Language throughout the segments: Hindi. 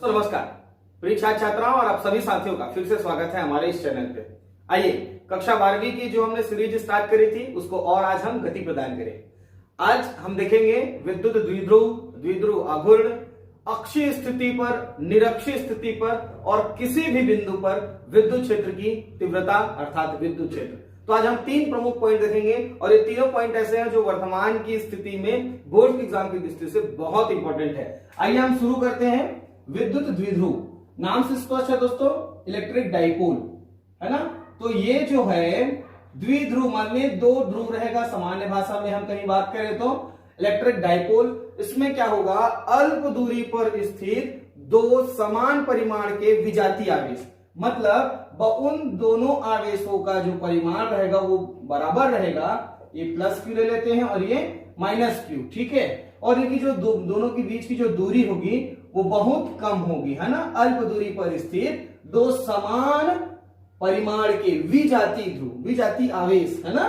तो नमस्कार परीक्षा छात्राओं और आप सभी साथियों का फिर से स्वागत है हमारे इस चैनल पे। आइए कक्षा 12वीं की जो हमने सीरीज स्टार्ट करी थी उसको और आज हम गति प्रदान करें। आज हम देखेंगे विद्युत द्विध्रुव, द्विध्रुव आघूर्ण, अक्षीय स्थिति पर, निरक्षीय स्थिति पर और किसी भी बिंदु पर विद्युत क्षेत्र की तीव्रता अर्थात विद्युत क्षेत्र। तो आज हम तीन प्रमुख पॉइंट देखेंगे और ये तीनों पॉइंट ऐसे हैं जो वर्तमान की स्थिति में बोर्ड के एग्जाम की दृष्टि से बहुत इंपॉर्टेंट है। आइए हम शुरू करते हैं। विद्युत द्विध्रुव नाम से स्पष्ट है दोस्तों, इलेक्ट्रिक डाइपोल है ना। तो ये जो है द्विध्रुव मानिए दो ध्रुव रहेगा, सामान्य भाषा में हम कहीं बात करें तो इलेक्ट्रिक डाइपोल। इसमें क्या होगा, अल्प दूरी पर स्थित दो समान परिमाण के विजातीय आवेश, मतलब उन दोनों आवेशों का जो परिमाण रहेगा वो बराबर रहेगा। ये प्लस क्यू ले लेते हैं और ये माइनस क्यू, ठीक है। और इनकी जो दोनों के बीच की जो दूरी होगी वो बहुत कम होगी, है ना। अल्प दूरी पर स्थित दो समान परिमाण के विजातीय ध्रुव, विजातीय आवेश, है ना,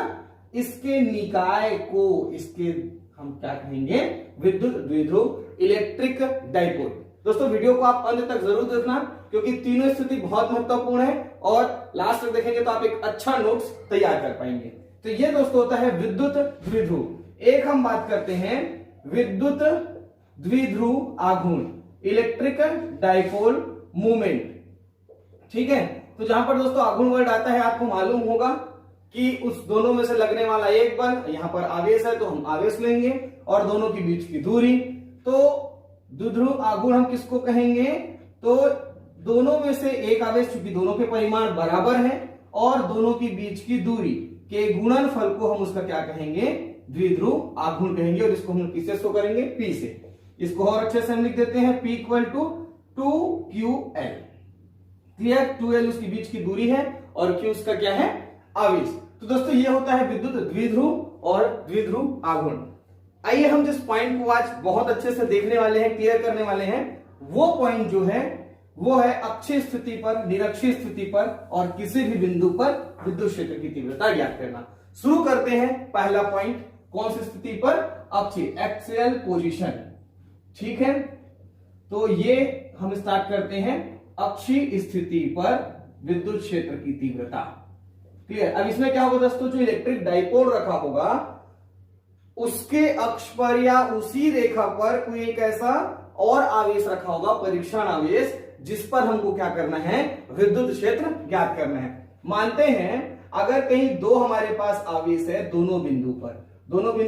इसके निकाय को इसके हम क्या कहेंगे, विद्युत द्विध्रुव, इलेक्ट्रिक डाइपोल। दोस्तों वीडियो को आप अंत तक जरूर देखना क्योंकि तीनों स्थिति बहुत महत्वपूर्ण है और लास्ट तक देखेंगे तो आप एक अच्छा नोट्स तैयार कर पाएंगे। तो ये दोस्तों होता है विद्युत द्विध्रुव। एक हम बात करते हैं विद्युत द्विध्रुव आघूर्ण, इलेक्ट्रिक डाइपोल मूवमेंट, ठीक है। तो जहां पर दोस्तों आघूर्ण वर्ड आता है आपको मालूम होगा कि उस दोनों में से लगने वाला एक बल, यहां पर आवेश है तो हम आवेश लेंगे और दोनों के बीच की दूरी। तो द्विध्रुव आघूर्ण हम किसको कहेंगे, तो दोनों में से एक आवेश, चूंकि दोनों के परिमाण बराबर हैं और दोनों के बीच की दूरी के गुणनफल को हम उसका क्या कहेंगे, द्विध्रुव आघूर्ण कहेंगे। और इसको हम किससे शो करेंगे, P से। इसको और अच्छे से हम लिख देते हैं P equal to 2QL। Clear, 2L उसके बीच की दूरी है और Q उसका क्या है, आवेश। तो दोस्तों ये होता है विद्युत द्विध्रुव और द्विध्रुव आघूर्ण। आइए हम जिस पॉइंट को आज बहुत अच्छे से देखने वाले हैं, क्लियर करने वाले हैं, वो पॉइंट जो है वो है अक्षीय स्थिति पर, निरक्षीय स्थिति पर और किसी भी बिंदु पर विद्युत क्षेत्र की तीव्रता ज्ञात करना। शुरू करते हैं पहला पॉइंट, कौन सी स्थिति पर, अक्षीय, एक्सियल पोजीशन, ठीक है। तो ये हम स्टार्ट करते हैं अक्षीय स्थिति पर विद्युत क्षेत्र की तीव्रता। क्लियर। अब इसमें क्या होगा दोस्तों, जो इलेक्ट्रिक डाइपोल रखा होगा उसके अक्ष पर या उसी रेखा पर कोई एक ऐसा और आवेश रखा होगा, परीक्षण आवेश, जिस पर हमको क्या करना है, विद्युत क्षेत्र ज्ञात करना है। मानते हैं अगर कहीं दो हमारे पास आवेश है दोनों बिंदु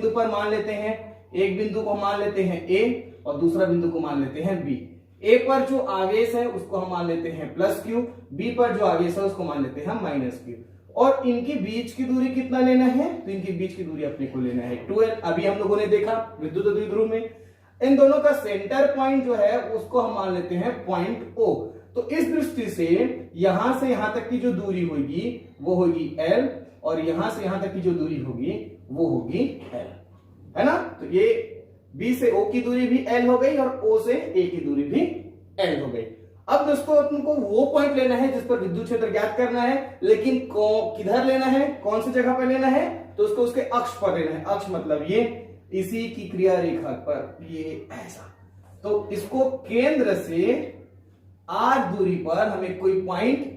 पर मान लेते हैं, एक बिंदु को मान लेते हैं A और दूसरा बिंदु को मान लेते हैं B। A पर जो आवेश है उसको हम मान लेते हैं प्लस Q, B पर जो आवेश है उसको मान लेते हैं माइनस Q। और इनकी बीच की दूरी कितना लेना है, तो इनकी बीच की दूरी अपने को लेना है 2L। अभी हम लोगों ने देखा विद्युत द्विध्रुव में इन दोनों का सेंटर पॉइंट जो है उसको हम मान लेते हैं पॉइंट O। तो इस दृष्टि से यहां से यहां तक की जो दूरी होगी वो होगी L और यहां से यहां तक की जो दूरी होगी वो होगी L, है ना। तो ये B से O की दूरी भी L हो गई और O से A की दूरी भी L हो गई। अब दोस्तों तुमको वो पॉइंट लेना है जिस पर विद्युत क्षेत्र ज्ञात करना है, लेकिन किधर लेना है, कौन सी जगह पर लेना है, तो उसको उसके अक्ष पर लेना है। अक्ष मतलब ये इसी की क्रिया रेखा पर, ये ऐसा। तो इसको केंद्र से R दूरी पर हम एक कोई पॉइंट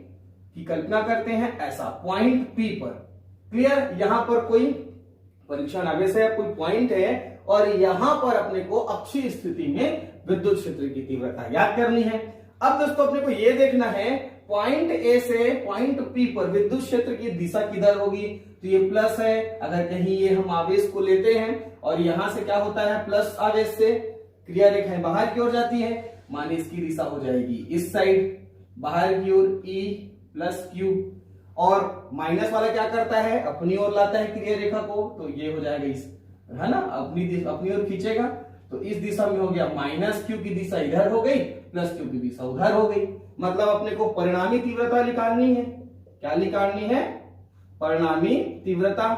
की कल्पना करते हैं, ऐसा पॉइंट P पर। क्लियर, यहां पर कोई परीक्षण आवेश है, कोई पॉइंट है और यहां पर अपने को अक्षीय स्थिति में विद्युत क्षेत्र की तीव्रता ज्ञात करनी है। अब दोस्तों अपने को यह देखना है पॉइंट A से पॉइंट P पर विद्युत क्षेत्र की दिशा किधर होगी, तो ये प्लस है। अगर कहीं ये हम आवेश को लेते हैं और यहां से क्या होता है, प्लस आवेश से क्रिया रेखाएं बाहर की ओर जाती है, माने इसकी दिशा हो जाएगी इस साइड बाहर की ओर E प्लस Q। और माइनस वाला क्या करता है, अपनी ओर लाता है क्रिया रेखा को, तो ये हो जाएगा इस, है ना, अपनी ओर खींचेगा। तो इस दिशा में हो गया माइनस Q की दिशा इधर हो गई, प्लस Q की दिशा उधर हो गई। मतलब अपने को परिणामी तीव्रता निकालनी है। क्या निकालनी है, परिणामी तीव्रता।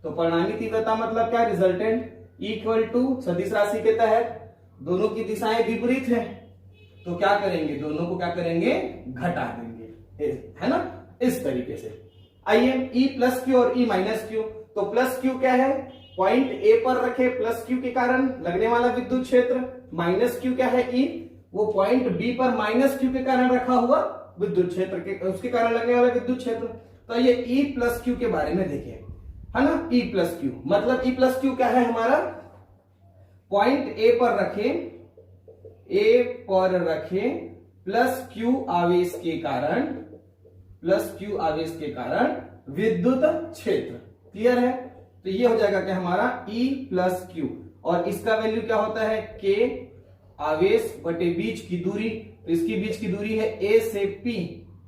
तो परिणामी तीव्रता मतलब क्या, रिजल्टेंट इक्वल टू सदिश राशि के तहत दोनों की दिशाएं विपरीत है तो क्या करेंगे, दोनों को क्या करेंगे, घटा देंगे, है ना, इस तरीके से। आइए E प्लस Q और E माइनस Q। तो प्लस Q क्या है, पॉइंट A पर रखे प्लस Q के कारण लगने वाला विद्युत क्षेत्र, माइनस Q क्या है, E वो पॉइंट बी पर माइनस क्यू के कारण रखा हुआ विद्युत क्षेत्र के, उसके कारण लगने वाला विद्युत क्षेत्र। तो ये ई प्लस क्यू के बारे में देखिए, है ना। ई प्लस क्यू मतलब ई प्लस क्यू क्या है हमारा, पॉइंट ए पर रखें प्लस क्यू आवेश के कारण विद्युत क्षेत्र। क्लियर है। तो ये हो जाएगा क्या हमारा E प्लस क्यू, और इसका वैल्यू क्या होता है, K आवेश बटे बीच की दूरी। तो इसकी बीच की दूरी है A से P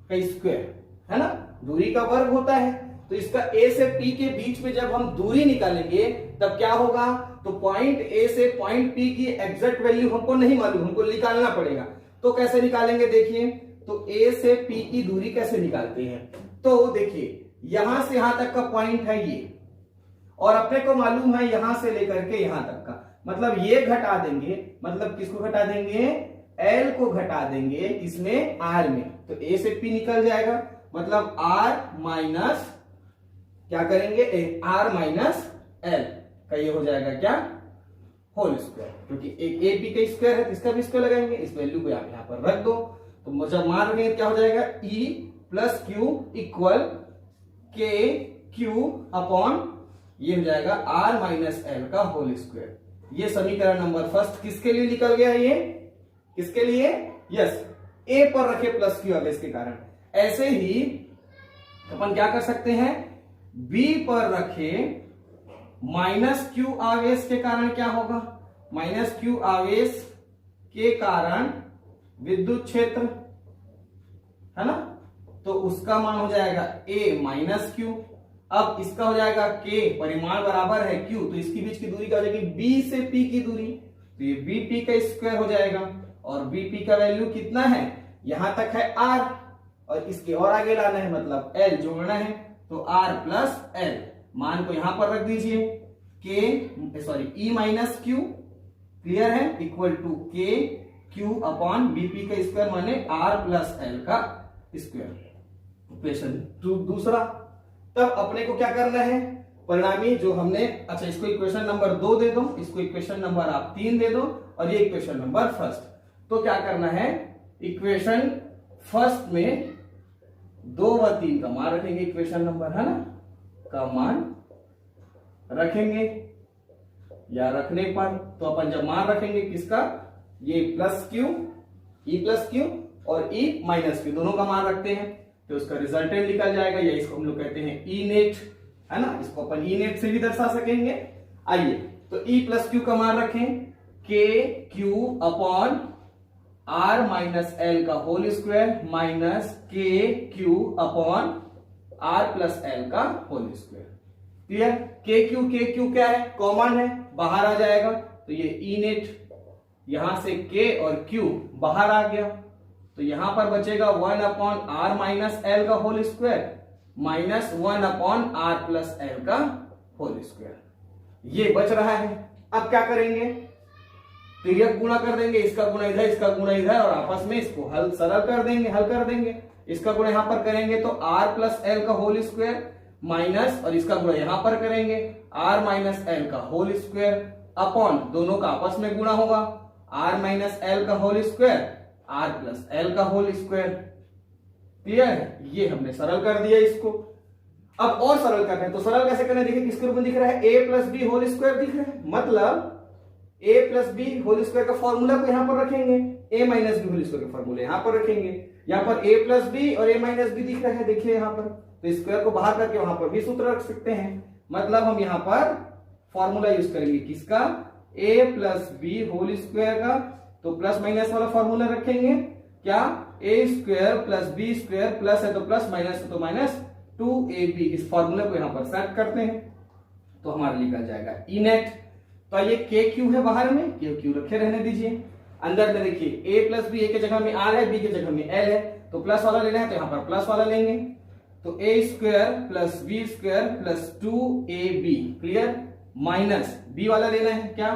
का स्क्वायर, है ना, दूरी का वर्ग होता है। तो इसका A से P के बीच में जब हम दूरी निकालेंगे तब क्या होगा, तो पॉइंट A से पॉइंट P की एग्जैक्ट वैल्यू हमको नहीं मालूम, हमको निकालना पड़ेगा। तो कैसे निकालेंगे देखिए, तो A से P की दूरी कैसे निकालते हैं, तो देखिए यहां से यहां तक का पॉइंट है ये, और अपने को मालूम है यहां से लेकर के यहां तक का, मतलब ये घटा देंगे, मतलब किसको घटा देंगे, L को घटा देंगे किसमें, R में। तो A से P निकल जाएगा, मतलब R माइनस क्या करेंगे, R माइनस L का ये हो जाएगा क्या, होल स्क्वायर, क्योंकि एक ए पी का स्क्वायर है तो इसका भी स्क्वायर लगाएंगे। इस वैल्यू को आप यहां पर रख दो, तो जब मान रखेंगे क्या हो जाएगा, E प्लस क्यू इक्वल के क्यू अपॉन ये हो जाएगा R माइनस L का होल स्क्वायर। ये समीकरण नंबर फर्स्ट किसके लिए निकल गया, ये किसके लिए, यस, A पर रखे प्लस क्यू आवेश के कारण। ऐसे ही अपन क्या कर सकते हैं, B पर रखे माइनस क्यू आवेश के कारण क्या होगा, माइनस क्यू आवेश के कारण विद्युत क्षेत्र, है ना, तो उसका मान हो जाएगा A माइनस क्यू। अब इसका हो जाएगा K, परिमाण बराबर है Q, तो इसकी बीच की दूरी क्या हो जाएगी, B से P की दूरी, तो ये BP का स्क्वायर हो जाएगा, और BP का वैल्यू कितना है, यहां तक है R, और इसके और आगे लाना है, मतलब L जोड़ना है, तो R प्लस L मान को यहां पर रख दीजिए, E माइनस क्यू, क्लियर है, equal to K Q upon BP का स्क्वायर माने R प्लस L का स्क्वायर। इक्वेशन दूसरा, तब अपने को क्या करना है, परिणामी जो हमने, अच्छा इसको इक्वेशन नंबर 2 दे दो, इसको इक्वेशन नंबर आप 3 दे दो, और ये इक्वेशन नंबर फर्स्ट। तो क्या करना है, इक्वेशन फर्स्ट में 2 व 3 का मान रखेंगे, इक्वेशन नंबर, है ना, का मान रखेंगे, या रखने पर तो अपन जब मान रखेंगे किसका, ये प्लस क्यू, ई प्लस क्यू और ई माइनस क्यू दोनों का मान रखते हैं, तो उसका रिजल्टेंट निकल जाएगा, या इसको हम लोग कहते हैं ई नेट, है ना, इसको अपन ई नेट से भी दर्शा सकेंगे। आइए, तो ई प्लस क्यू का मान रखें K Q upon R minus L का whole square minus K Q upon R plus L का whole square. Clear, K Q क्या है, कॉमन है, बाहर आ जाएगा, तो ये ई नेट, यहां से के और क्यू बाहर आ गया, तो यहां पर बचेगा 1 अपॉन आर माइनस एल का whole square minus 1 upon R plus L का होल स्क्वायर, ये बच रहा है। अब क्या करेंगे, तो ये गुणा कर देंगे, इसका गुणा इधर, इसका गुणा इधर, और आपस में इसको हल सरल कर देंगे, हल कर देंगे। इसका गुणा यहां पर करेंगे तो आर प्लस एल का होल स्क्वायर माइनस, और इसका गुणा यहां पर करेंगे आर माइनस एल का होल स्क्वायर अपॉन, दोनों का आपस में गुणा होगा, आर माइनस एल का whole square R plus L का होल स्क्वायर। क्लियर है, ये हमने सरल कर दिया इसको। अब और सरल कर रहे हैं, तो सरल कैसे करें, देखिए किसके रूप में दिख रहा है, ए प्लस बी होल स्क्वायर दिख रहा है, मतलब ए प्लस बी होल स्क्वायर का फॉर्मूला को यहां पर रखेंगे, ए माइनस बी होल स्क्वायर का फॉर्मूला यहां पर रखेंगे, यहां पर ए प्लस बी और ए माइनस बी दिख रहा है, देखिए यहां पर, तो स्क्वायर को बाहर करके वहां पर भी सूत्र रख सकते हैं, मतलब हम यहां पर फॉर्मूला यूज करेंगे किसका, A plus B whole square का, तो प्लस माइनस वाला फॉर्मूला रखेंगे, क्या, A square plus B square, plus है तो प्लस, माइनस है तो माइनस 2ab, इस फॉर्मूले को यहां पर सेट करते हैं, तो हमारा निकल जाएगा ई नेट। तो ये के क्यू है बाहर में, के क्यू रखे रहने दीजिए, अंदर में देखिए ए प्लस बी, ए के जगह में आर है, बी के जगह में एल है, तो प्लस वाला लेना है तो यहां पर प्लस वाला लेंगे, तो A square plus B square plus 2ab, clear, minus B वाला लेना है क्या,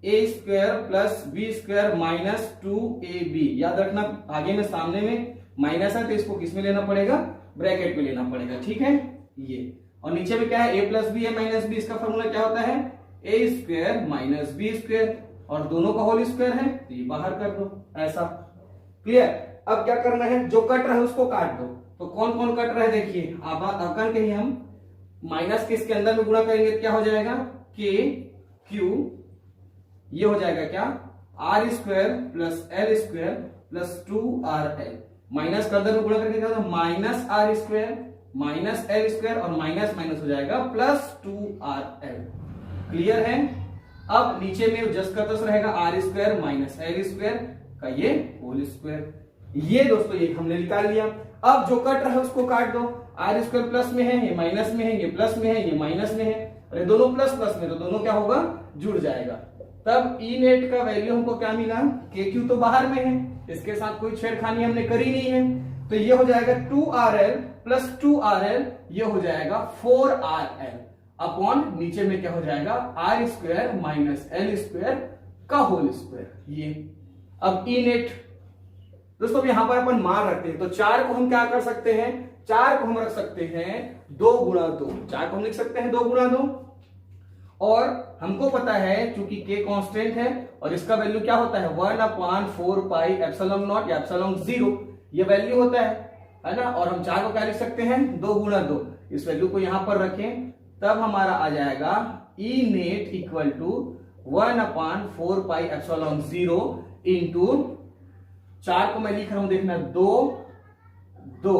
A square plus B square minus 2ab, याद रखना आगे में सामने में माइनस है तो इसको किस में लेना पड़ेगा, ब्रैकेट में लेना पड़ेगा, ठीक है ये, और नीचे में क्या है, ए प्लस बी है माइनस बी, इसका फॉर्मूला क्या होता है, ए स्क्वायर माइनस बी स्क्वायर, और दोनों का होल स्क्वायर है तो ये बाहर कर दो, ऐसा। क्लियर। अब क्या करना है, जो कट रहा है उसको काट दो। तो कौन कौन कट रहा है देखिए, आकर के ही हम माइनस के इसके अंदर में गुणा करेंगे तो क्या हो जाएगा, के क्यू, ये हो जाएगा क्या, R square plus L square plus 2RL। Minus के अंदर में गुणा करके क्या होगा, minus R square minus L square और माइनस माइनस हो जाएगा प्लस 2RL। क्लियर है। अब नीचे में जस्ट का तस रहेगा R square minus L square का ये होल स्क्वायर। ये दोस्तों ये हमने निकाल लिया। अब जो कट रहा है उसको काट दो। आर स्क्वायर प्लस में है, ये माइनस में है, ये प्लस में है, ये माइनस में है, अरे दोनों प्लस प्लस में, तो दोनों क्या होगा, जुड़ जाएगा। तब ई नेट का वैल्यू हमको क्या मिला, के क्यू तो बाहर में है, इसके साथ कोई छेड़खानी हमने करी नहीं है, तो ये हो जाएगा 2RL प्लस 2RL, ये हो जाएगा 4RL अपॉन नीचे में क्या हो जाएगा, R square minus L square का होल स्क्वायर। ये अब ई नेट दोस्तों यहां पर अपन मान रखते हैं, तो 4 को हम क्या कर सकते हैं, 4 को हम रख सकते हैं 2 गुणा 2, 4 को हम लिख सकते हैं 2 गुणा 2। और हमको पता है चूंकि k कांस्टेंट है और इसका वैल्यू क्या होता है 1/4 पाई एप्सिलॉन नॉट या एप्सिलॉन 0, ये वैल्यू होता है ना। और हम 4 को क्या लिख सकते हैं 2 गुणा 2, इस वैल्यू को यहां पर रखें, तब हमारा आ जाएगा E net equal to 1/4 pi epsilon 0 into 4 को मैं लिख रहा हूं, देखना 2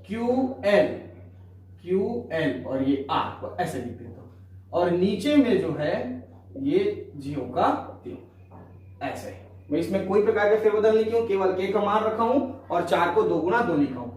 QL और ये R को ऐसे लिख देता हूं, और नीचे में जो है ये जीरो का ऐसे। मैं इसमें कोई प्रकार का फेरबदल नहीं किया, केवल k का मान रखा हूं और 4 को 2 गुणा 2 लिखा हूं।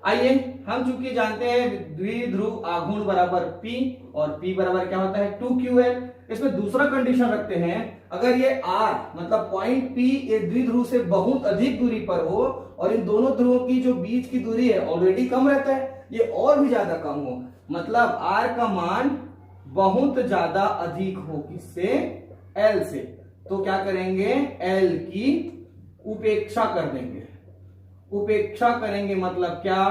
आइए हम चूंकि जानते हैं द्विध्रुव आघूर्ण बराबर P और P बराबर क्या होता है 2QL, इसमें दूसरा कंडीशन रखते हैं, अगर ये R मतलब पॉइंट P ये द्विध्रुव से बहुत अधिक दूरी पर हो और इन दोनों ध्रुवों की जो बीच की दूरी है ऑलरेडी कम रहता है, ये और भी ज्यादा कम हो, मतलब R का मान बहुत ज्यादा अधिक हो किससे, L से, तो क्या करेंगे L की उपेक्षा कर देंगे। उपेक्षा करेंगे मतलब क्या,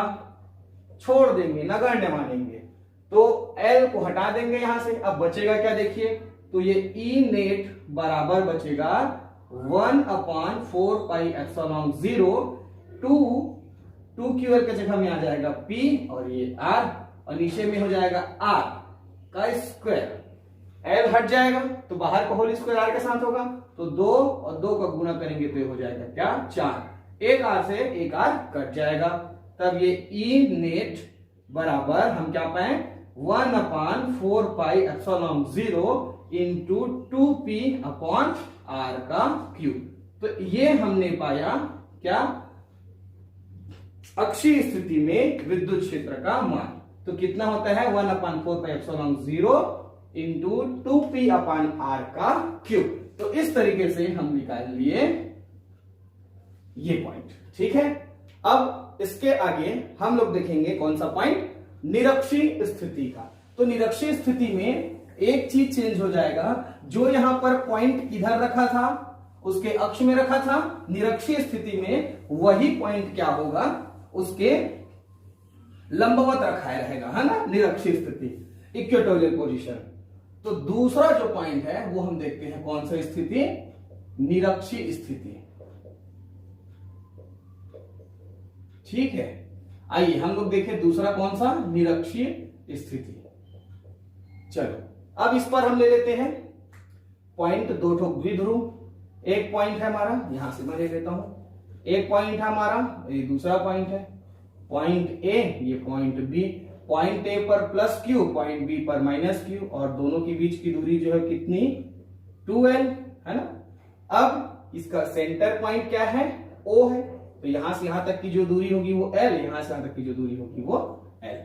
छोड़ देंगे, नगण्य मानेंगे, तो L को हटा देंगे यहां से। अब बचेगा क्या देखिए, तो ये E नेट बराबर बचेगा 1/4 पाई एप्सिलॉन 0 2QL के जगह में आ जाएगा P और ये R और नीचे में हो जाएगा R का स्क्वायर। L हट जाएगा तो बाहर का होल स्क्वायर R के साथ होगा, तो 2 और 2 का गुणा करेंगे तो ये हो जाएगा क्या 4, एक R से एक R कट जाएगा। तब ये E नेट बराबर हम क्या पाए 1/4 pi epsilon 0 into 2P upon R का क्यूब। तो ये हमने पाया क्या, अक्षीय स्थिति में विद्युत क्षेत्र का मान। तो कितना होता है 1/4 pi epsilon 0 into 2P upon R का क्यूब। तो इस तरीके से हम निकाल लिए ये पॉइंट, ठीक है। अब इसके आगे हम लोग देखेंगे कौन सा पॉइंट, निरक्षीय स्थिति का। तो निरक्षीय स्थिति में एक चीज चेंज हो जाएगा, जो यहां पर पॉइंट इधर रखा था उसके अक्ष में रखा था, निरक्षीय स्थिति में वही पॉइंट क्या होगा, उसके लंबवत रखा रहेगा, है ना, निरक्षीय स्थिति, इक्वेटोरियल पोजीशन। तो दूसरा जो पॉइंट है वो हम देखते हैं कौन सा स्थिति, निरक्षीय स्थिति, ठीक है। आइए हम लोग देखें दूसरा कौन सा, निरक्षीय स्थिति। चलो अब इस पर हम ले लेते हैं पॉइंट, 2 ठोक द्विध्रुव, एक पॉइंट है हमारा, यहां से मैं ले लेता हूं, एक पॉइंट है हमारा, ये दूसरा पॉइंट है, पॉइंट ए, ये पॉइंट बी। पॉइंट ए पर प्लस क्यू, पॉइंट बी पर माइनस क्यू, और दोनों के बीच की दूरी जो है कितनी 2L, है ना। अब इसका सेंटर पॉइंट क्या है, O है, तो यहां से यहां तक की जो दूरी होगी वो L, यहां से यहां तक की जो दूरी होगी वो L।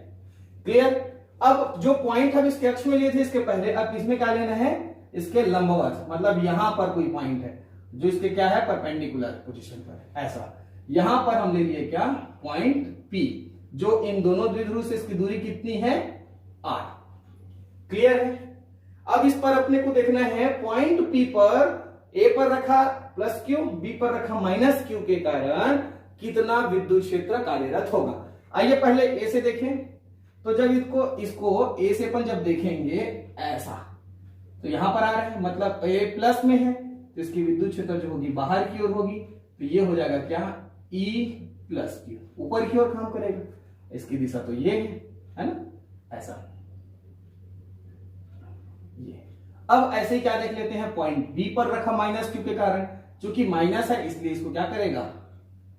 क्लियर। अब जो पॉइंट हम इसके अक्ष में लिए थे इसके पहले, अब इसमें क्या लेना है, इसके लंबवत, मतलब यहां पर कोई पॉइंट है जो इसके क्या है परपेंडिकुलर पोजीशन पर, ऐसा। यहां पर हम ले लिए क्या, पॉइंट P, जो इन दोनों द्विध्रुव से इसकी दूरी कितनी है R। क्लियर है। अब इस पर अपने को देखना है पॉइंट P पर A पर रखा प्लस क्यू, B पर रखा माइनस क्यू के कारण कितना विद्युत क्षेत्र कार्यरत होगा। आइए पहले A से देखें, तो जब इसको A से अपन जब देखेंगे ऐसा, तो यहां पर आ रहा है, मतलब A प्लस में है, तो इसकी विद्युत क्षेत्र जो होगी बाहर की ओर होगी, तो ये हो जाएगा क्या, E प्लस क्यू, ऊपर की ओर काम करेगा। इसकी दिशा तो ये है ना, ऐसा ये। अब ऐसे क्या देख लेते हैं, पॉइंट बी पर रखा माइनस क्यू के कारण, चूंकि माइनस है इसलिए इसको क्या करेगा,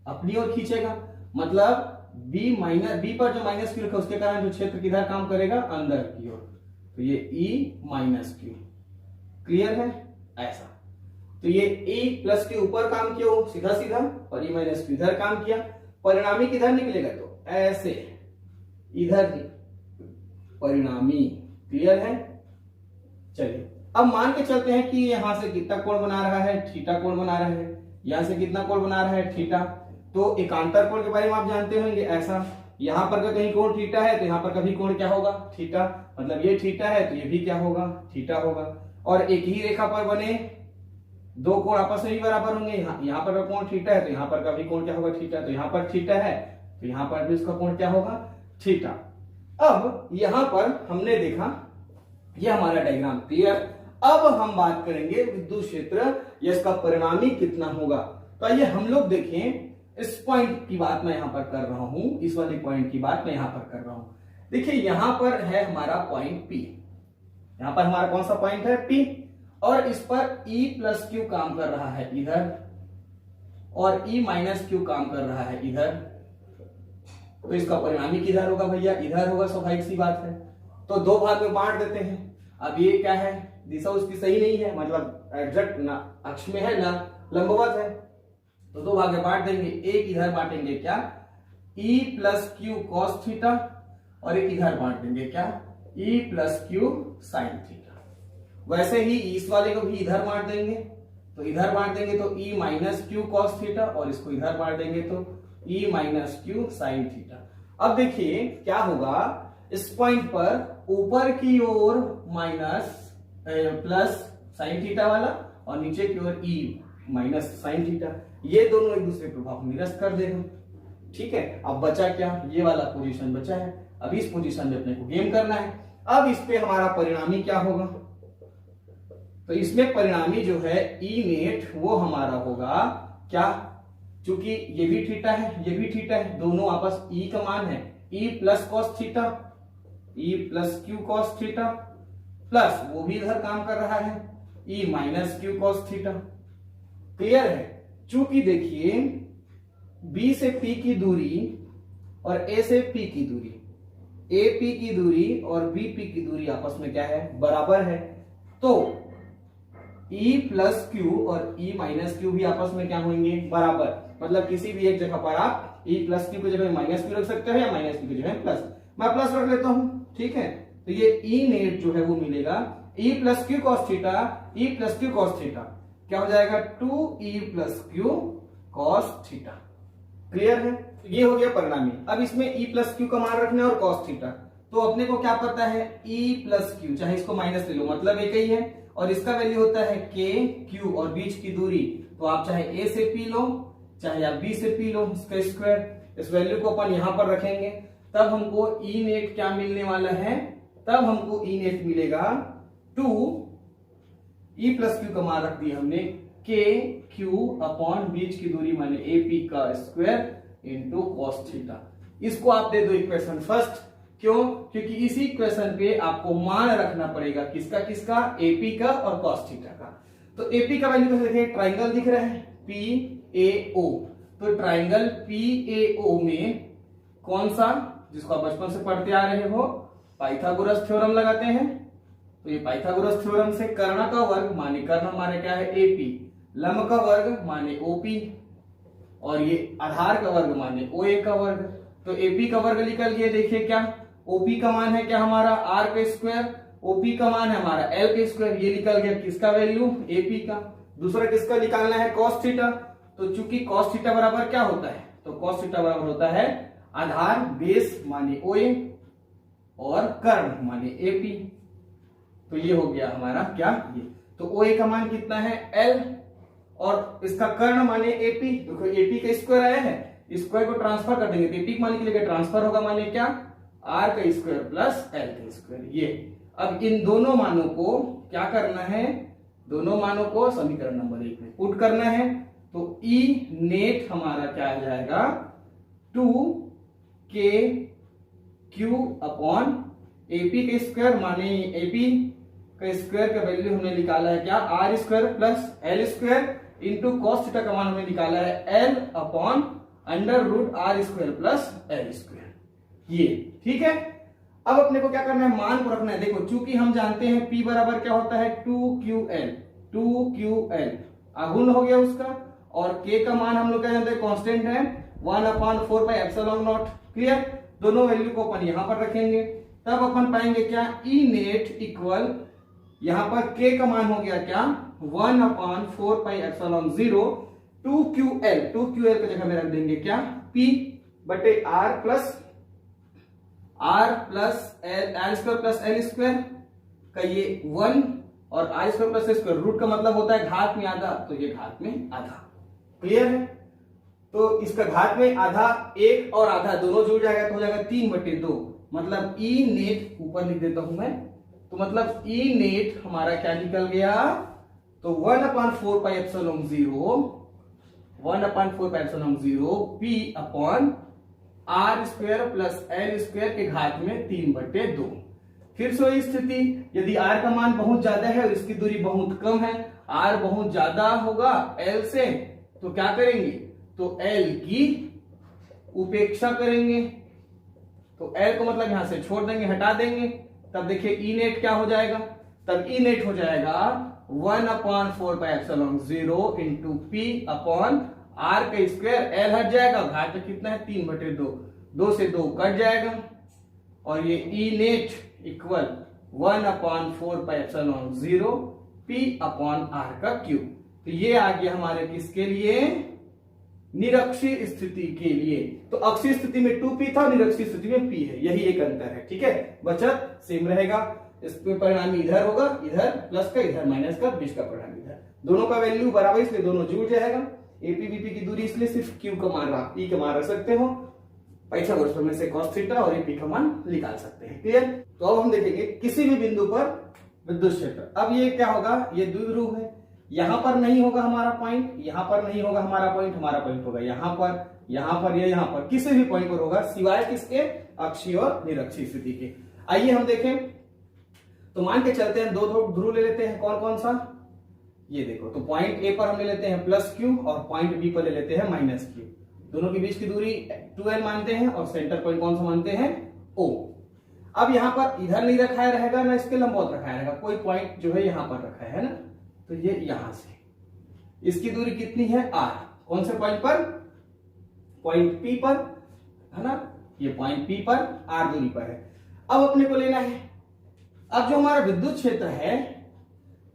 अपनी ओर खींचेगा। मतलब बी पर जो माइनस क्यू रखा उसके कारण जो क्षेत्र किधर काम करेगा, अंदर की ओर, तो ये E माइनस क्यू। क्लियर है, ऐसा। तो ये E प्लस के ऊपर काम किया सीधा सीधा, और E माइनस क्यू इधर काम किया, परिणामी किधर निकलेगा, तो ऐसे इधर परिणामी। क्लियर है। चलिए अब मान के चलते हैं कि यहां से कितना कोण बना रहा है, थीटा कोण बना रहा है, यहां से कितना कोण बना रहा है, थीटा। तो एकांतर कोण के बारे में आप जानते होंगे, ऐसा यहां पर का कहीं कोण थीटा है तो यहां पर कभी कोण क्या होगा, थीटा। मतलब ये थीटा है तो ये भी क्या होगा, थीटा होगा। और एक ही रेखा पर बने दो कोण आपस में भी बराबर होंगे। यहाँ पर का कोण थीटा है तो यहाँ पर का भी कोण क्या होगा, थीटा। तो यहाँ पर थीटा है तो यहाँ पर भी उसका कोण क्या होगा, थीटा। अब यहां पर हमने देखा ये हमारा डायग्राम क्लियर। अब हम बात करेंगे विद्युत क्षेत्र या इसका परिणामी कितना होगा। तो आइए हम लोग देखें, इस पॉइंट की बात मैं यहां पर कर रहा हूं, इस वाली पॉइंट की बात मैं यहां पर कर रहा हूं। देखिए यहां पर है हमारा पॉइंट P, यहां पर हमारा कौन सा पॉइंट है, P, और इस पर E प्लस क्यू काम कर रहा है इधर, और E माइनस क्यू काम कर रहा है इधर। तो इसका परिणामी किधर होगा भैया, इधर होगा, स्वाभाविक सी बात है। तो दो भाग में बांट देते हैं। अब ये क्या है, दिशा उसकी सही नहीं है, मतलब एग्जैक्ट ना अक्ष में है ना लंबवत है, तो दो भाग में बांट देंगे। एक इधर बांटेंगे क्या, E plus Q cos theta, और एक इधर बांट देंगे क्या, E plus Q sine theta. वैसे ही इस वाले को भी इधर बांट देंगे, तो इधर बांट देंगे तो E minus Q cos theta, और इसको इधर बांट देंगे तो E minus Q sine theta. अब देखिए क्या होगा, इस पॉइंट पर ऊपर की ओर माइनस प्लस साइन थीटा वाला, और नीचे की ओर E माइनस साइन थीटा, ये दोनों एक दूसरे प्रभाव निरस्त कर देगा। ठीक है, अब बचा क्या, ये वाला पोजीशन बचा है। अब इस पोजीशन में अपने को गेम करना है। अब इस पे हमारा परिणामी क्या होगा, तो इसमें परिणामी जो है E नेट वो हमारा होगा क्या, चूंकि ये भी थीटा है ये भी थीटा है, दोनों आपस E का मान है, E plus cos theta, E plus Q cos theta, plus वो भी इधर काम कर रहा है E minus Q cos theta. Clear है। चूंकि देखिए B से P की दूरी और A से P की दूरी, AP की दूरी और BP की दूरी आपस में क्या है, बराबर है। तो E प्लस क्यू और E माइनस क्यू भी आपस में क्या होंगे, बराबर। मतलब किसी भी एक जगह पर आप E प्लस क्यू की जगह माइनस क्यू रख सकते हो, या माइनस क्यू की जगह प्लस। मैं प्लस रख लेता हूं, ठीक है। तो ये E नेट जो है वो मिलेगा E plus Q cos theta, E plus Q cos theta क्या हो जाएगा, 2E plus Q cos theta. Clear है। तो ये हो गया परिणामी। अब इसमें E प्लस क्यू का मान रखना है और कॉस थीटा, तो अपने को क्या पता है, E प्लस क्यू, चाहे इसको माइनस ले लो मतलब एक ही है, और इसका वैल्यू होता है K Q और बीच की दूरी, तो आप चाहे A से P लो चाहे आप B से P लो, इसका स्क्वायर। इस वैल्यू को अपन यहां पर रखेंगे, तब हमको E नेट क्या मिलने वाला है, तब हमको E नेट मिलेगा 2E प्लस क्यू का मान रख दिया हमने, K Q अपॉन बीच की दूरी माने AP का स्क्वायर इंटू कॉस थीटा। इसको आप दे दो इक्वेशन फर्स्ट। क्यों, क्योंकि इसी इक्वेशन पे आपको मान रखना पड़ेगा, किसका किसका, AP का और कॉस थीटा का। तो AP का वैल्यू देखिए, ट्राइंगल दिख रहा है PAO, तो ट्राइंगल PAO में कौन सा, जिसको आप बचपन से पढ़ते आ रहे हो, पाइथागोरस थ्योरम लगाते हैं। तो ये पाइथागोरस थ्योरम से कर्ण का वर्ग माने कर्ण हमारे क्या है AP, लंब का वर्ग माने OP, और ये आधार का वर्ग माने OA का वर्ग। तो AP का वर्ग निकल गया, देखिए क्या, OP का मान है क्या हमारा R का स्क्वायर, OP का मान है हमारा L का स्क्वायर, ये निकल गया किसका वैल्यू, AP का। दूसरा किसका निकालना है, कॉस थीटा। तो चूंकि कॉस थीटा बराबर क्या होता है, तो कॉस थीटा बराबर होता है आधार बेस माने OA और कर्ण माने AP। तो ये हो गया हमारा क्या, ये। तो OA का मान कितना है L, और इसका कर्ण माने AP। देखो AP का स्क्वायर आया है, स्क्वायर को ट्रांसफर कर देंगे तो AP मान के लिए ट्रांसफर होगा माने क्या, R का स्क्वायर प्लस L का स्क्वायर। ये अब इन दोनों मानों को क्या करना है, दोनों मानों को समीकरण नंबर 1 में पुट करना है। तो ई नेट हमारा क्या आ जाएगा 2k अपॉन एपी के स्क्वायर, माने एपी का स्क्वायर का वैल्यू हमने निकाला है क्या R square plus L square into cos theta का मान हमने निकाला है L upon under root R square plus L square. ये ठीक है। अब अपने को क्या करना है, मान को रखना है। देखो चूंकि हम जानते हैं P बराबर क्या होता है 2QL आगुण हो गया उसका, और K का मान हम लोग क्या जानते हैं कांस्टेंट है 1/4πε0। क्लियर। दोनों वैल्यू को अपन यहां पर रखेंगे, तब अपन पाएंगे क्या ई नेट इक्वल, यहां पर K का मान हो गया क्या 1/4πε0 2QL की जगह में रख देंगे क्या P बटे R plus L square plus L square का ये 1 और R square plus L square, root का मतलब होता है घात में आधा, तो ये घात में आधा। क्लियर है। तो इसका घात में आधा, एक और आधा दोनों जुड़ जाएगा तो हो जाएगा 3/2, मतलब ई नेट ऊपर लिख देता हूं मैं, तो मतलब ई नेट हमारा क्या निकल गया, तो 1/4πε0 P upon R square plus L square के घात में 3/2। फिर से वही स्थिति, यदि आर का मान बहुत ज्यादा है और इसकी दूरी बहुत कम है, आर बहुत ज्यादा होगा एल से, तो क्या करेंगे, तो एल की उपेक्षा करेंगे, तो एल को मतलब यहां से छोड़ देंगे, हटा देंगे, तब देखिए ई नेट क्या हो जाएगा, तब ई नेट हो जाएगा 1/4πε0 इंटू पी अपॉन आर का स्क्वायर, एल हट जाएगा, घात में कितना है 3/2, 2 से 2 कट जाएगा, और ये E net equal 1/4πε0 P upon R का क्यूब। तो ये आ गया हमारे किसके लिए, निरक्षीय स्थिति के लिए। तो अक्षीय स्थिति में 2p था, निरक्षीय स्थिति में p है, यही एक अंतर है। ठीक है, बचत सेम रहेगा, इसमें परिणाम इधर होगा, इधर प्लस का इधर माइनस का, बीच का परिणाम इधर, दोनों का वैल्यू बराबर इसलिए दोनों जुड़ जाएगा। एपी बीपी की दूरी इसलिए सिर्फ क्यू का मान रहा, पी का मान रख सकते हो, पाइथागोरस प्रमेय से cos थीटा और एपी का मान निकाल सकते हैं। क्लियर। तो अब हम देखेंगे किसी भी बिंदु पर विद्युत क्षेत्र। अब ये क्या होगा, ये द्विध्रुव है, यहां पर नहीं होगा हमारा पॉइंट, यहां पर नहीं होगा हमारा पॉइंट, हमारा पॉइंट होगा यहां पर या यहां पर, किसी भी पॉइंट पर होगा सिवाय किसके, अक्षीय और निरक्षीय स्थिति के। आइए हम देखें, तो मान के चलते हैं दो ध्रुव ले लेते हैं, कौन कौन सा, ये देखो, तो पॉइंट ए पर हम ले लेते हैं +q और पॉइंट बी पर ले लेते हैं -q। दोनों के बीच की दूरी 2l मानते हैं और सेंटर पॉइंट कौन सा मानते हैं, O। अब यहां पर इधर नहीं रखाया रहेगा ना इसके लंबवत रखाया रहेगा, कोई पॉइंट जो है यहां पर रखा है ना, तो ये यहां से इसकी दूरी कितनी है r, कौन से पॉइंट पर, पॉइंट P पर है ना, ये पॉइंट P पर r दूरी पर है। अब अपने को लेना है, अब जो हमारा विद्युत क्षेत्र है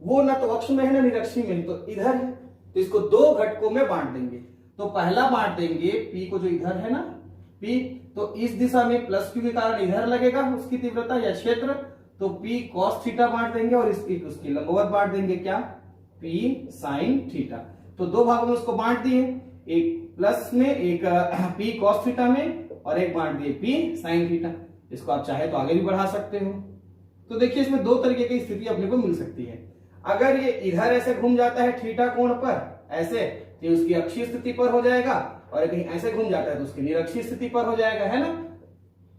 वो ना तो अक्ष में है ना निरक्षीय में, तो इधर है, तो इसको दो घटकों में बांट देंगे। तो पहला बांट देंगे P को, जो इधर है ना P, तो इस दिशा में +q के कारण इधर लगेगा उसकी तीव्रता या क्षेत्र, तो P cos थीटा बांट देंगे और उसकी लंबवत बांट देंगे क्या, P sin थीटा। तो दो भागों में उसको बांट दिए, एक प्लस में, एक P cos थीटा में, और एक बांट दिए P sin थीटा। इसको आप चाहे तो आगे भी बढ़ा सकते हो। तो देखिए इसमें दो तरीके की स्थिति अपने को मिल सकती है। अगर ये इधर ऐसे घूम जाता है थीटा कोण पर ऐसे, तो उसकी अक्षीय स्थिति पर हो जाएगा, और कहीं ऐसे घूम जाता है तो उसकी निरक्षीय स्थिति पर हो जाएगा, है ना।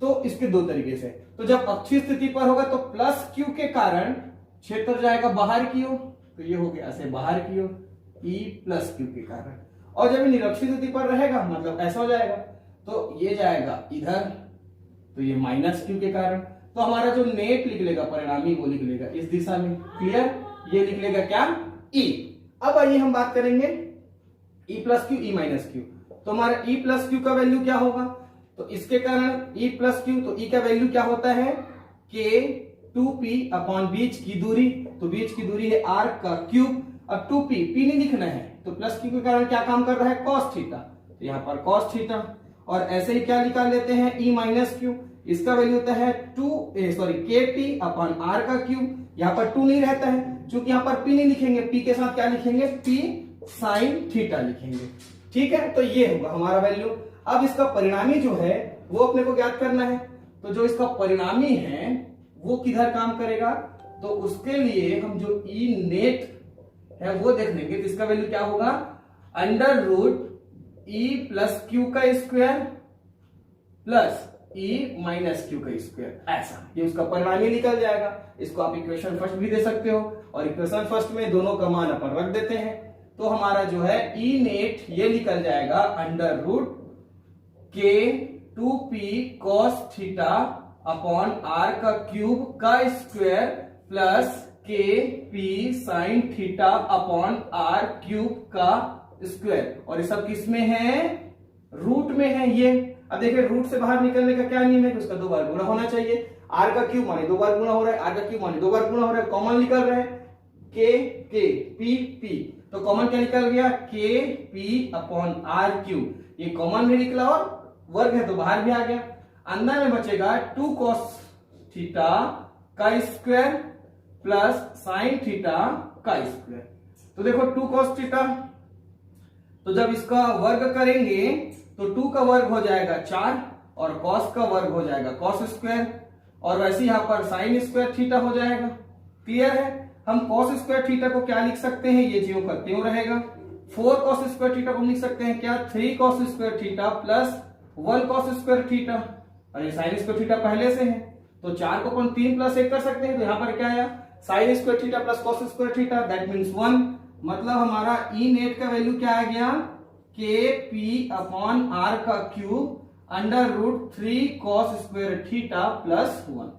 तो इसके दो तरीके से, तो जब अक्षीय स्थिति पर होगा तो +q के कारण क्षेत्र जाएगा बाहर की ओर, तो ये हो गया ऐसे बाहर की ओर E +q के कारण, और जब निरक्षीय स्थिति पर रहेगा मतलब ऐसा हो जाएगा, तो ये जाएगा इधर, तो ये -q के कारण, तो हमारा जो नेट लिख लेगा परिणामी वो लिख लेगा इस दिशा में। क्लियर, ये लिख लेगा क्या, E। अब आइए हम बात करेंगे E +q E -q, तो हमारा E +q का वैल्यू क्या होगा, तो इसके कारण E +q, तो E का वैल्यू क्या होता है k 2p अपॉन बीच की दूरी, तो बीच की दूरी है r का क्यूब। अब 2p p नहीं लिखना है, तो +q के कारण क्या काम कर रहा है, cos थीटा, तो यहाँ पर cos थीटा, और ऐसे ही क्या निकाल लेते हैं E -q, इसका वैल्यू होता है kt अपॉन r का क्यूब। यहाँ पर 2 नहीं रहता है, क्योंकि यहाँ पर p नहीं लिखेंगे, p के साथ क्या लिखेंगे, p sin थीटा लिखेंगे। ठीक है, तो ये होगा हमारा वैल्यू। अब इसका परिणामी जो है वो अपने को ज्ञात करना है, तो जो इसका परिणामी है वो किधर काम करेगा, तो उसके लिए हम जो ई नेट है वो देख लेंगे तो इसका वैल्यू क्या होगा, under root E plus Q का square plus E minus Q का स्क्वायर, ऐसा ये उसका परिणाम ही निकल जाएगा। इसको आप इक्वेशन फर्स्ट भी दे सकते हो और इक्वेशन फर्स्ट में दोनों का मान अपन रख देते हैं तो हमारा जो है ई नेट ये निकल जाएगा under root K 2p cos theta upon R का क्यूब का square plus K P sine theta upon R cube का स्क्वायर, और ये सब किस में है, रूट में है ये। अब देखिए रूट से बाहर निकलने का क्या नियम है कि उसका 2 बार गुणा होना चाहिए। आर का क्यूब माने 2 बार गुणा हो रहा है, आर का क्यूब माने 2 बार गुणा हो रहा है, कॉमन निकल रहा है के पी पी, तो कॉमन क्या निकल गया, K P upon R cube, ये कॉमन भी निकला और वर्ग है तो बाहर भी आ गया। अंदर में बचेगा 2 cos थीटा का स्क्वायर प्लस साइन थीटा का स्क्वायर। तो देखो 2 cos थीटा, तो जब इसका वर्ग करेंगे तो 2 का वर्ग हो जाएगा 4 और cos का वर्ग हो जाएगा cos स्क्वायर, और वैसे यहां पर साइन स्क्वायर थीटा हो जाएगा। क्लियर है, हम cos स्क्वायर थीटा को क्या लिख सकते हैं, ये ज्यों का त्यों रहेगा। 4 cos स्क्वायर थीटा को लिख सकते हैं क्या, 3 cos square theta plus 1 cos square theta, और ये साइन स्क्वायर थीटा पहले से है तो 4 को अपन 3 प्लस 1 कर सकते हैं, तो यहाँ पर क्या आया, sine square theta plus cos square theta, that means 1। मतलब हमारा ई नेट का वैल्यू क्या आ गया, के पी अपॉन आर का cube under root 3 cos square theta plus 1,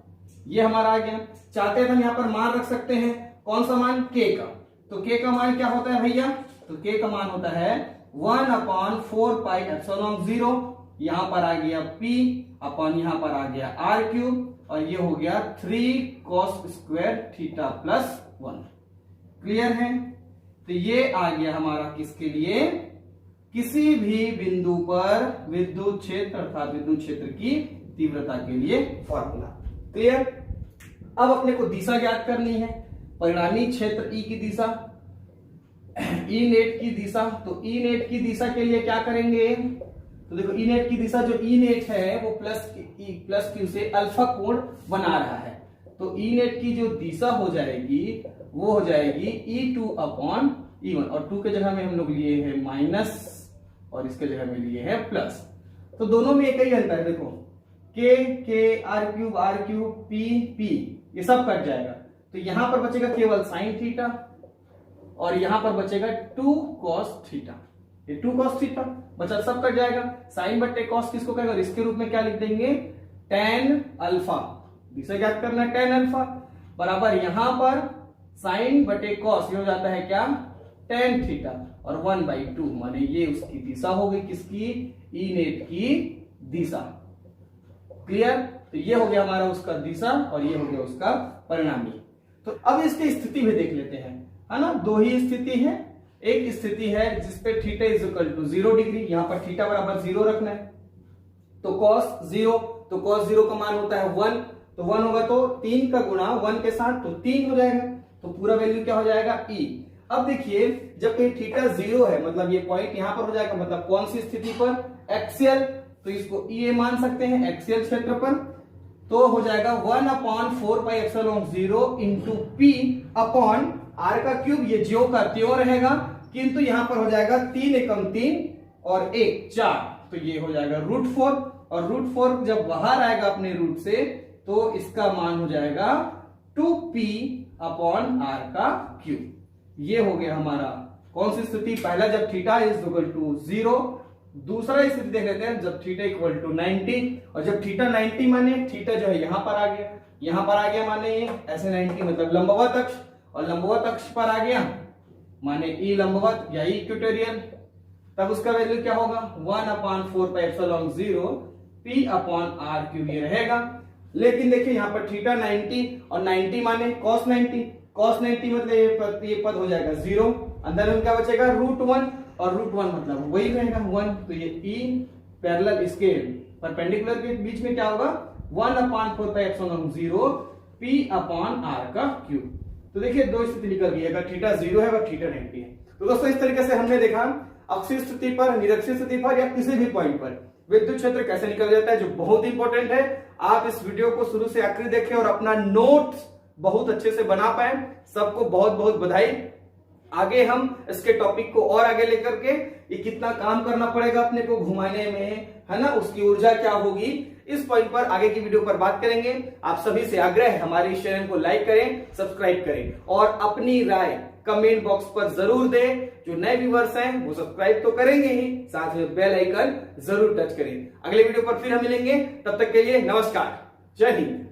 ये हमारा आ गया। चाहते हैं तो हम यहाँ पर मान रख सकते हैं, कौन सा मान, के का, तो के का मान क्या होता है भैया, तो के का मान होता है 1 अपॉन 4 पाई एप्सिलॉन 0, यहां पर आ गया p अपॉन यहां पर आ गया आर क्यूब, और ये हो गया 3 cos square theta plus 1। Clear है, तो ये आ गया हमारा किसके लिए, किसी भी बिंदु पर विद्युत क्षेत्र अर्थात विद्युत क्षेत्र की तीव्रता के लिए फॉर्मूला। क्लियर, अब अपने को दिशा ज्ञात करनी है, परिणामी क्षेत्र ई की दिशा, ई नेट की दिशा। तो ई नेट की दिशा के लिए क्या करेंगे, तो देखो ई नेट की दिशा, जो ई नेट है वो प्लस क्यू से अल्फा कोण बना रहा है, तो ई नेट की जो दिशा हो जाएगी वो हो जाएगी E2 अपॉन E1, और 2 के जगह में हम लोग लिए हैं माइनस और इसके जगह में लिए हैं प्लस, तो दोनों में एक ही अंतर है। देखो के आर क्यूब पी ये सब कट जाएगा, तो यहां पर बचेगा केवल साइन थीटा और यहां पर बचेगा 2 cos थीटा, ये 2 cos थीटा बचा, सब कट जाएगा। साइन बट्टे cos किसको कहेगा, और इसके रूप में क्या लिख देंगे, tan अल्फा, दिशा ज्ञात करना है tan अल्फा बराबर यहां पर साइन बटे cos, ये हो जाता है क्या, tan थीटा, और 1/2 माने ये उसकी दिशा हो गई, किसकी, ई नेट की दिशा। क्लियर, तो ये हो गया हमारा उसका दिशा और ये हो गया उसका परिणामी। तो अब इसकी स्थिति भी देख लेते हैं, है ना, 2 ही स्थिति है। एक स्थिति है जिसपे theta is equal to 0 degree, यहां पर थीटा बराबर 0 रखना है, तो cos 0, तो cos 0 का मान होता है 1, तो 1 होगा तो 3 का गुणा 1 के साथ तो 3 हो जाएगा, तो पूरा वैल्यू क्या हो जाएगा, e। अब देखिए जब कहीं थीटा 0 है मतलब ये पॉइंट यहां पर हो जाएगा, मतलब कौन सी स्थिति पर, एक्सियल, तो इसको e मान सकते हैं एक्सियल क्षेत्र पर, तो हो जाएगा 1 upon 4 pi epsilon 0 into P upon R का क्यूब, ये ज्यों का त्यों रहेगा, किंतु यहां पर हो जाएगा 3 एकम 3 और 1 4, तो ये हो जाएगा √4, और √4 जब बाहर आएगा अपने रूट से तो इसका मान हो जाएगा 2p अपॉन आर का क्यूब। ये हो गया हमारा कौन सी स्थिति, पहला जब थीटा इज इक्वल टू 0, दूसरा स्थिति देख लेते हैं जब थीटा इक्वल टू 90, और जब थीटा 90 माने थीटा जो है यहां पर आ गया, यहां पर आ गया माने ये ऐसे 90 मतलब लंबवत अक्ष, और लंबवत अक्ष पर आ गया माने ई लंबवत या इक्वेटोरियल, तब उसका वैल्यू क्या होगा 1 upon 4 pi epsilon 0 P upon R cube ये रहेगा। लेकिन देखिए यहाँ पर थीटा 90 और 90 माने cos 90, cos 90 मतलब ये पद हो जाएगा 0, अंदर में क्या बचेगा √1, और √1 मतलब वही रहेगा 1, तो ये e पैरेलल इसके परपेंडिकुलर के बीच में क्या होगा 1 upon 4 pi epsilon 0 p upon r का क्यूब। तो देखिए 2 स्थिति निकल गई, अगर थीटा 0 है अगर थीटा 90 है। तो दोस्तों इस तरीके से हमने देखा अक्षीय स्थिति पर, निरक्षीय स्थिति पर या किसी भी पॉइंट पर विद्युत क्षेत्र कैसे निकल जाता है, जो बहुत इंपॉर्टेंट है। आप इस वीडियो को शुरू से आखिरी देखें और अपना नोट्स बहुत अच्छे से बना पाए। सबको बहुत बहुत बधाई। आगे हम इसके टॉपिक को और आगे लेकर के ये कितना काम करना पड़ेगा अपने को घुमाने में, है ना, उसकी ऊर्जा क्या होगी, इस पॉइंट पर आगे की वीडियो पर बात करेंगे। आप सभी से आग्रह है हमारे इस चैनल को लाइक करें, सब्सक्राइब करें और अपनी राय कमेंट बॉक्स पर जरूर दें। जो नए व्यूअर्स हैं वो सब्सक्राइब तो करेंगे ही, साथ में बेल आइकन जरूर टच करें। अगले वीडियो पर फिर हम मिलेंगे, तब तक के लिए नमस्कार, जय हिंद।